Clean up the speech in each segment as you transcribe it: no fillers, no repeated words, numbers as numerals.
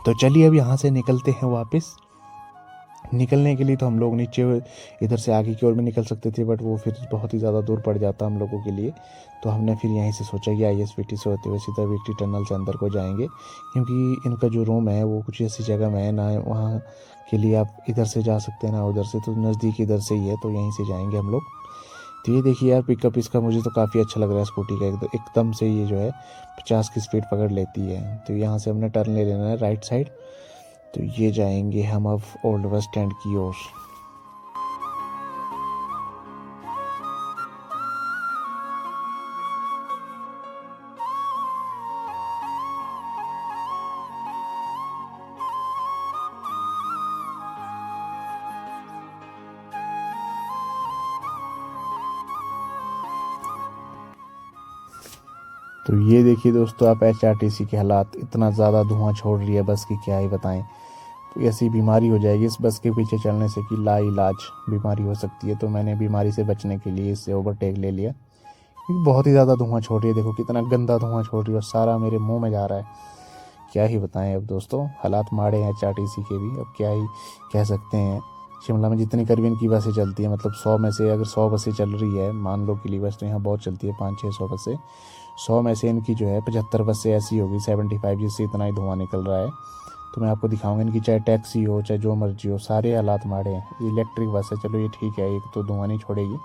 तो चलिए अब यहाँ से निकलते हैं वापस। निकलने के लिए तो हम लोग नीचे इधर से आगे की ओर भी निकल सकते थे, बट वो फिर बहुत ही ज़्यादा दूर पड़ जाता हम लोगों के लिए। तो हमने फिर यहीं से सोचा कि ISBT से होते हुए सीधा विक्ट्री टनल से अंदर को जाएंगे, क्योंकि इनका जो रूम है वो कुछ ऐसी जगह में है ना, वहाँ के लिए आप इधर से जा सकते हैं ना उधर से, तो नज़दीक इधर से ही है, तो यहीं से जाएंगे हम लोग। तो ये देखिए यार, पिकअप इसका मुझे तो काफ़ी अच्छा लग रहा है स्कूटी का, एकदम से ये जो है 50 की स्पीड पकड़ लेती है। तो यहाँ से हमने टर्न ले लेना है राइट साइड। तो ये जाएंगे हम अब ओल्ड बस स्टैंड की ओर। तो ये देखिए दोस्तों आप HRTC के हालात, इतना ज़्यादा धुआं छोड़ रही है बस की क्या ही बताएं। तो ऐसी बीमारी हो जाएगी इस बस के पीछे चलने से कि लाइलाज बीमारी हो सकती है। तो मैंने बीमारी से बचने के लिए इससे ओवरटेक ले लिया, क्योंकि बहुत ही ज़्यादा धुआं छोड़ रही है। देखो कितना गंदा धुआं छोड़ रही है और सारा मेरे मुंह में जा रहा है। क्या ही बताएं अब दोस्तों, हालात माड़े हैं HRTC के भी, अब क्या ही कह सकते हैं। शिमला में जितनी करवीन की बसें चलती हैं, मतलब 100 में से अगर 100 बसें चल रही है मान लो के लिए बस, तो यहाँ बहुत चलती है 500-600 बसें। 100 में से इनकी जो है 75 बसें ऐसी होगी 75, जिससे इतना ही धुआं निकल रहा है। तो मैं आपको दिखाऊंगा इनकी, चाहे टैक्सी हो चाहे जो मर्जी हो, सारे हालात माड़े हैं। इलेक्ट्रिक बस है, चलो ये ठीक है, एक तो धुआं नहीं छोड़ेगी।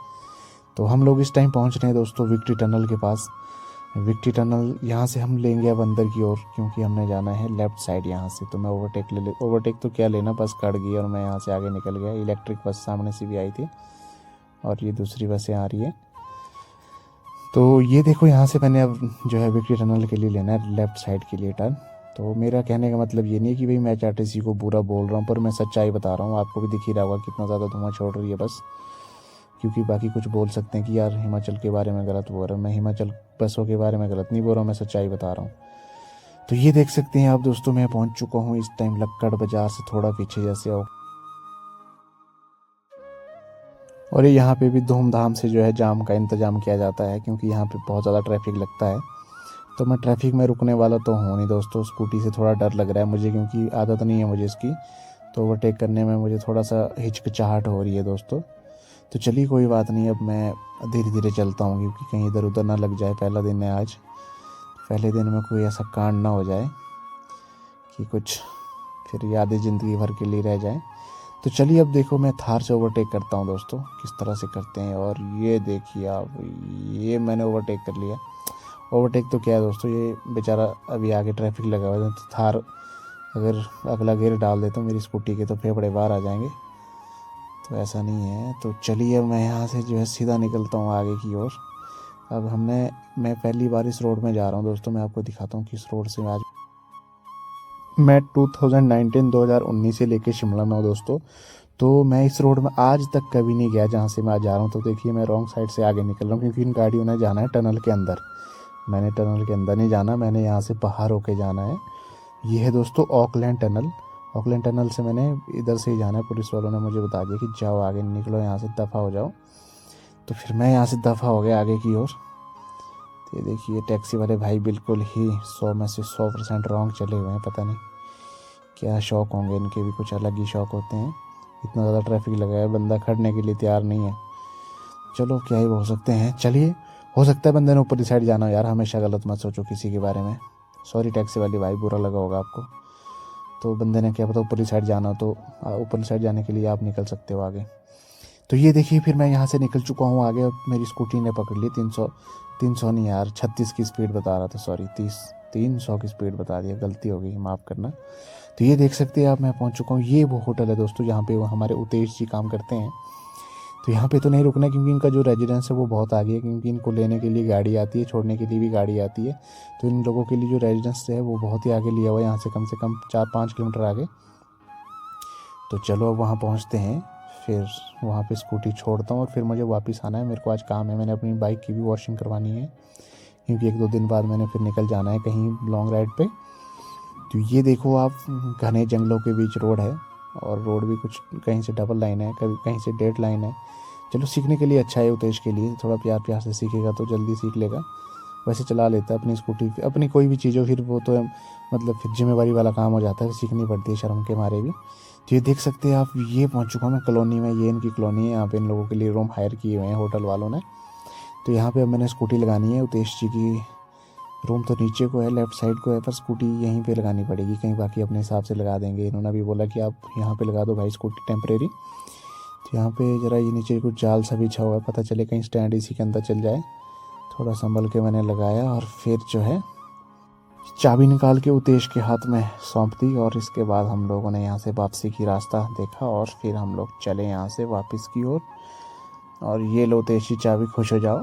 तो हम लोग इस टाइम पहुंच रहे हैं दोस्तों विक्ट्री टनल के पास। विक्ट्री टनल यहाँ से हम लेंगे अब अंदर की ओर, क्योंकि हमने जाना है लेफ़्ट साइड यहाँ से। तो मैं ओवरटेक तो क्या लेना, बस कट गई और मैं यहाँ से आगे निकल गया। इलेक्ट्रिक बस सामने से भी आई थी और ये दूसरी बसें आ रही है। तो ये देखो यहाँ से मैंने अब जो है विक्ट्री टनल के लिए लेना है लेफ़्ट साइड के लिए टर्न। तो मेरा कहने का मतलब ये नहीं है कि भाई मैं HRTC को बुरा बोल रहा हूँ, पर मैं सच्चाई बता रहा हूँ। आपको भी दिख ही रहा होगा कितना ज़्यादा धुआं छोड़ रही है बस। क्योंकि बाकी कुछ बोल सकते हैं कि यार हिमाचल के बारे में गलत बोल रहा हूँ, मैं हिमाचल बसों के बारे में गलत नहीं बोल रहा हूँ, मैं सच्चाई बता रहा हूँ। तो ये देख सकते हैं आप दोस्तों, मैं पहुंच चुका हूँ इस टाइम लक्कड़ बाजार से थोड़ा पीछे जैसे हो। और ये यहाँ पे भी धूमधाम से जो है जाम का इंतज़ाम किया जाता है, क्योंकि यहाँ पे बहुत ज़्यादा ट्रैफिक लगता है। तो मैं ट्रैफिक में रुकने वाला तो हूँ नहीं दोस्तों, स्कूटी से थोड़ा डर लग रहा है मुझे, क्योंकि आदत नहीं है मुझे इसकी। तो ओवरटेक करने में मुझे थोड़ा सा हिचकिचाहट हो रही है दोस्तों। तो चलिए कोई बात नहीं, अब मैं धीरे धीरे चलता हूँ, क्योंकि कहीं इधर उधर ना लग जाए। पहला दिन है आज, पहले दिन में कोई ऐसा कांड ना हो जाए कि कुछ फिर यादें ज़िंदगी भर के लिए रह जाए। तो चलिए अब देखो मैं थार से ओवरटेक करता हूँ दोस्तों, किस तरह से करते हैं। और ये देखिए आप, ये मैंने ओवरटेक कर लिया। ओवरटेक तो क्या है दोस्तों, ये बेचारा अभी आगे ट्रैफिक लगा हुआ है, तो थार अगर अगला गियर डाल दे तो मेरी स्कूटी के तो फेफड़े बाहर आ जाएंगे। तो ऐसा नहीं है। तो चलिए मैं यहाँ से जो है सीधा निकलता हूँ आगे की ओर। अब मैं पहली बार इस रोड में जा रहा हूँ दोस्तों, मैं आपको दिखाता हूँ किस रोड से आज मैं 2019 से लेके शिमला में हूँ दोस्तों। तो मैं इस रोड में आज तक कभी नहीं गया जहाँ से मैं आज जा रहा हूँ। तो देखिए मैं रॉन्ग साइड से आगे निकल रहा हूँ, क्योंकि इन गाड़ियों ने जाना है टनल के अंदर। मैंने टनल के अंदर नहीं जाना, मैंने यहाँ से बाहर होके जाना है। ये है दोस्तों ऑकलैंड टनल। ऑकलैंड टनल से मैंने इधर से ही जाना है। पुलिस वालों ने मुझे बता दिया कि जाओ आगे निकलो, यहाँ से दफ़ा हो जाओ। तो फिर मैं यहाँ से दफ़ा हो गया आगे की ओर। तो ये देखिए टैक्सी वाले भाई बिल्कुल ही 100 में से 100% रॉन्ग चले हुए हैं। पता नहीं क्या शौक होंगे इनके, भी कुछ अलग ही शौक होते हैं। इतना ज़्यादा ट्रैफिक लगा है, बंदा खड़ने के लिए तैयार नहीं है। चलो क्या ही हो सकते हैं। चलिए, हो सकता है बंदे ने ऊपर साइड जाना हो। यार हमेशा गलत मत सोचो किसी के बारे में। सॉरी टैक्सी वाली भाई, बुरा लगा होगा आपको। तो बंदे ने क्या पता ऊपरी साइड जाना हो, तो ऊपरी साइड जाने के लिए आप निकल सकते हो आगे। तो ये देखिए फिर मैं यहाँ से निकल चुका हूँ आगे। अब मेरी स्कूटी ने पकड़ ली 300 नहीं यार, 36 की स्पीड बता रहा था, सॉरी 300 की स्पीड बता दिया, गलती हो गई, माफ़ करना। तो ये देख सकते हैं आप, मैं पहुँच चुका हूँ। ये वो होटल है दोस्तों जहाँ पे वो हमारे उतेश जी काम करते हैं। तो यहाँ पे तो नहीं रुकना, क्योंकि इनका जो रेजिडेंस है वो बहुत आगे है, क्योंकि इनको लेने के लिए गाड़ी आती है, छोड़ने के लिए भी गाड़ी आती है। तो इन लोगों के लिए जो रेजिडेंस है वो बहुत ही आगे लिया हुआ है, यहाँ से कम 4-5 किलोमीटर आगे। तो चलो अब वहाँ पहुँचते हैं, फिर वहाँ पे स्कूटी छोड़ता हूँ और फिर मुझे वापस आना है। मेरे को आज काम है, मैंने अपनी बाइक की भी वॉशिंग करवानी है, क्योंकि 1-2 दिन बाद मैंने फिर निकल जाना है कहीं लॉन्ग राइड पे। तो ये देखो आप, घने जंगलों के बीच रोड है, और रोड भी कुछ कहीं से डबल लाइन है, कभी कहीं से डेड लाइन है। चलो सीखने के लिए अच्छा है, उतेश के लिए थोड़ा प्यार प्यार से सीखेगा तो जल्दी सीख लेगा। वैसे चला लेता है अपनी स्कूटी, अपनी कोई भी चीज़ हो, फिर वो तो मतलब फिर जिम्मेवारी वाला काम हो जाता है, सीखनी पड़ती है शर्म के मारे भी। तो ये देख सकते हैं आप, ये पहुंच चुका हूँ मैं कॉलोनी में, ये इनकी कॉलोनी है, यहाँ पे इन लोगों के लिए रूम हायर किए हुए हैं होटल वालों ने। तो यहाँ पे अब मैंने स्कूटी लगानी है, उतेश जी की रूम तो नीचे को है, लेफ़्ट साइड को है, पर स्कूटी यहीं पे लगानी पड़ेगी, कहीं बाकी अपने हिसाब से लगा देंगे। इन्होंने भी बोला कि आप यहाँ पे लगा दो भाई स्कूटी टेम्परेरी। तो यहाँ पे ज़रा ये नीचे कुछ जाल सा बिछा हुआ है, पता चले कहीं स्टैंड इसी के अंदर चल जाए। थोड़ा संभल के मैंने लगाया और फिर जो है चाबी निकाल के उतेश के हाथ में सौंप दी, और इसके बाद हम लोगों ने यहाँ से वापसी की रास्ता देखा और फिर हम लोग चले यहाँ से वापस की ओर। और ये लो उतेश जी चाबी, खुश हो जाओ।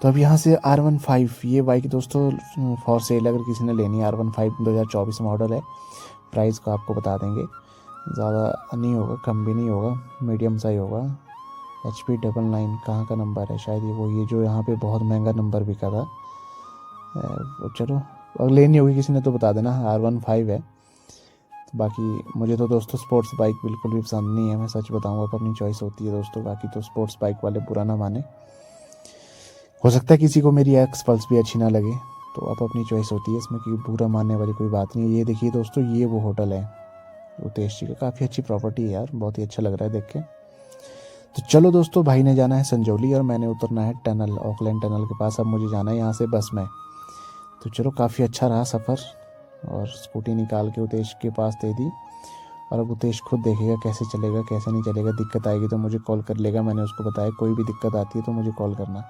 तो अब यहाँ से R15 ये बाइक दोस्तों फॉर सेल, अगर किसी ने लेनी है R15 2024 मॉडल है। प्राइस को आपको बता देंगे, ज़्यादा नहीं होगा, कम भी नहीं होगा, मीडियम सा ही होगा। HP 99 कहाँ का नंबर है, शायद ये जो यहाँ पे बहुत महंगा नंबर बिका था। चलो अगर लेनी होगी किसी ने तो बता देना, R15 है। तो बाकी मुझे तो दोस्तों स्पोर्ट्स बाइक बिल्कुल भी पसंद नहीं है, मैं सच बताऊँगा, अब अपनी चॉइस होती है दोस्तों। बाकी तो स्पोर्ट्स बाइक वाले बुरा ना माने, हो सकता है किसी को मेरी एक्स पल्स भी अच्छी ना लगे, तो अब अपनी चॉइस होती है इसमें, क्योंकि बुरा मानने वाली कोई बात नहीं है। ये देखिए दोस्तों, ये वो होटल है उतेश जी का, काफ़ी अच्छी प्रॉपर्टी है यार, बहुत ही अच्छा लग रहा है देख के। तो चलो दोस्तों, भाई ने जाना है संजौली और मैंने उतरना है टनल, ऑकलैंड टनल के पास। अब मुझे जाना है यहाँ से बस में। तो चलो, काफ़ी अच्छा रहा सफ़र। और स्कूटी निकाल के उतेश के पास दे दी, और अब उतेश खुद देखेगा कैसे चलेगा कैसे नहीं चलेगा। दिक्कत आएगी तो मुझे कॉल कर लेगा, मैंने उसको बताया कोई भी दिक्कत आती है तो मुझे कॉल करना।